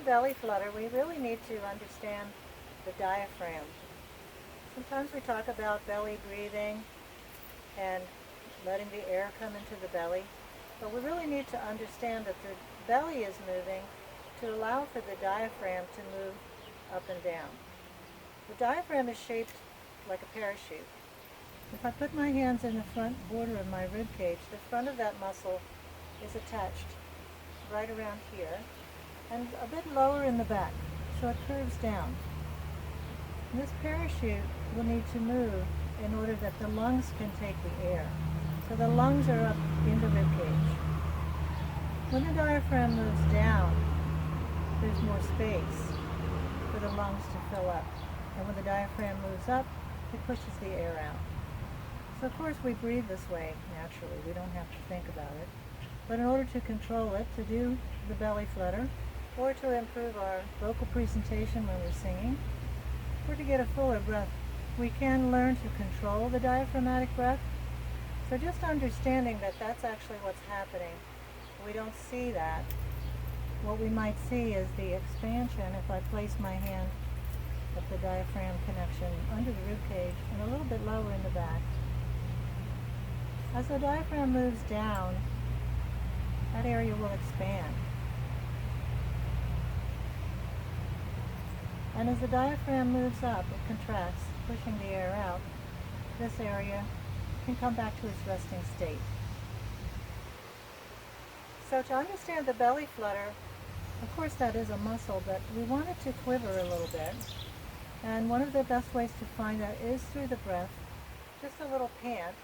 belly flutter, we really need to understand the diaphragm. Sometimes we talk about belly breathing and letting the air come into the belly, but we really need to understand that the belly is moving to allow for the diaphragm to move up and down. The diaphragm is shaped like a parachute. If I put my hands in the front border of my rib cage, the front of that muscle is attached right around here and a bit lower in the back, so it curves down. And this parachute will need to move in order that the lungs can take the air. So the lungs are up in the rib cage. When the diaphragm moves down, there's more space for the lungs to fill up. And when the diaphragm moves up, it pushes the air out. So of course we breathe this way naturally. We don't have to think about it. But in order to control it, to do the belly flutter, or to improve our vocal presentation when we're singing, or to get a fuller breath, we can learn to control the diaphragmatic breath. So just understanding that that's actually what's happening. We don't see that. What we might see is the expansion if I place my hand at the diaphragm connection under the rib cage and a little bit lower in the back. As the diaphragm moves down, that area will expand. And as the diaphragm moves up, it contracts, pushing the air out. This area can come back to its resting state. So to understand the belly flutter, of course that is a muscle, but we want it to quiver a little bit. And one of the best ways to find that is through the breath. Just a little pant.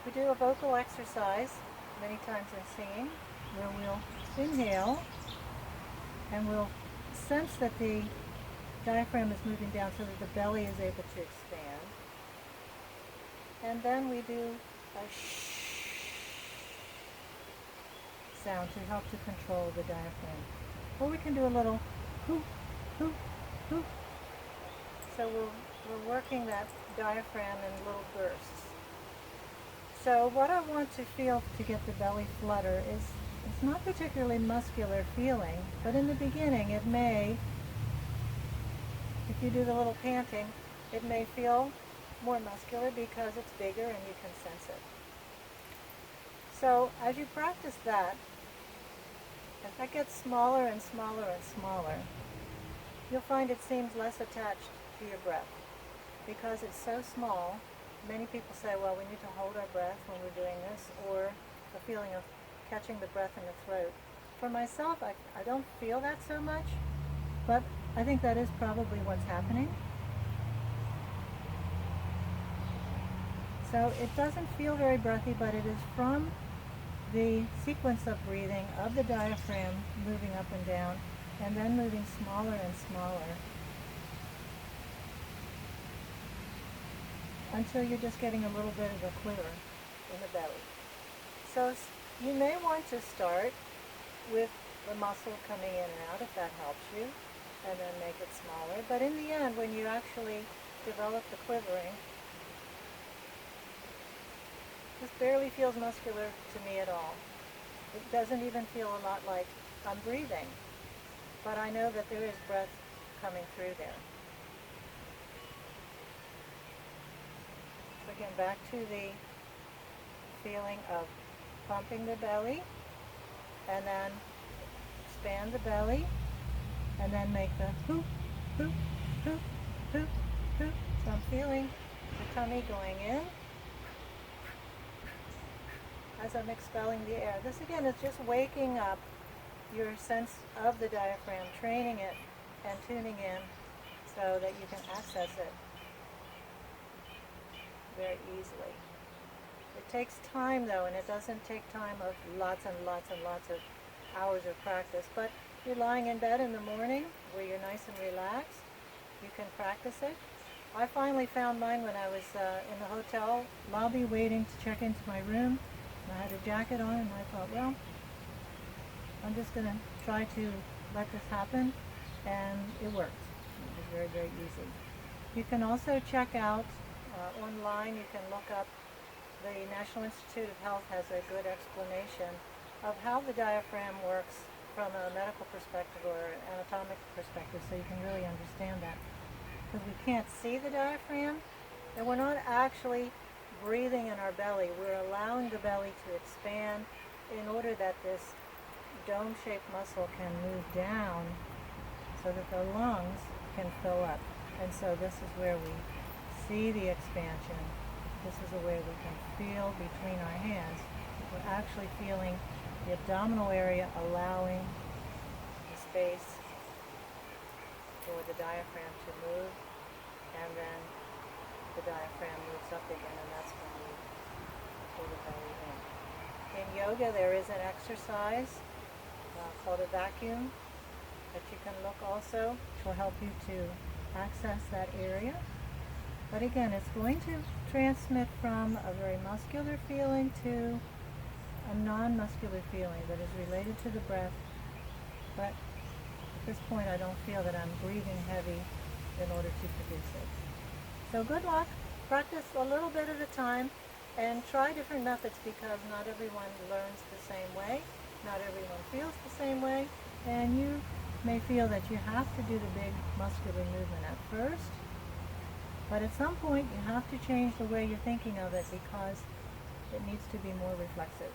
We do a vocal exercise many times in singing where we'll inhale and we'll sense that the diaphragm is moving down so that the belly is able to expand. And then we do a shh sound to help to control the diaphragm. Or we can do a little hoo, hoo, hoo. So we're working that diaphragm in little bursts. So what I want to feel to get the belly flutter is, it's not particularly muscular feeling, but in the beginning it may, if you do the little panting, it may feel more muscular because it's bigger and you can sense it. So as you practice that, as that gets smaller and smaller and smaller, you'll find it seems less attached to your breath because it's so small. Many people say, well, we need to hold our breath when we're doing this, or the feeling of catching the breath in the throat. For myself, I don't feel that so much, but I think that is probably what's happening. So it doesn't feel very breathy, but it is from the sequence of breathing of the diaphragm moving up and down, and then moving smaller and smaller, until you're just getting a little bit of a quiver in the belly. So you may want to start with the muscle coming in and out, if that helps you, and then make it smaller. But in the end, when you actually develop the quivering, this barely feels muscular to me at all. It doesn't even feel a lot like I'm breathing, but I know that there is breath coming through there. Again, back to the feeling of pumping the belly, and then expand the belly, and then make the hoo, hoo, hoo, hoo, hoo. So I'm feeling the tummy going in as I'm expelling the air. This again is just waking up your sense of the diaphragm, training it and tuning in so that you can access it very easily. It takes time though, and it doesn't take time of lots and lots and lots of hours of practice, but you're lying in bed in the morning where you're nice and relaxed, you can practice it. I finally found mine when I was in the hotel lobby waiting to check into my room, and I had a jacket on, and I thought, well, I'm just going to try to let this happen, and it worked. It was very, very easy. You can also check out online, you can look up, the National Institute of Health has a good explanation of how the diaphragm works from a medical perspective or an anatomic perspective, so you can really understand that. Because we can't see the diaphragm, and we're not actually breathing in our belly. We're allowing the belly to expand in order that this dome-shaped muscle can move down so that the lungs can fill up. And so this is where we see the expansion. This is where we can feel between our hands. We're actually feeling the abdominal area allowing the space for the diaphragm to move, and then the diaphragm moves up again, and that's when we pull the belly in. In yoga, there is an exercise called a vacuum that you can look also, which will help you to access that area. But again, it's going to transmit from a very muscular feeling to a non-muscular feeling that is related to the breath. But at this point, I don't feel that I'm breathing heavy in order to produce it. So good luck. Practice a little bit at a time and try different methods, because not everyone learns the same way. Not everyone feels the same way. And you may feel that you have to do the big muscular movement at first. But at some point, you have to change the way you're thinking of it, because it needs to be more reflexive.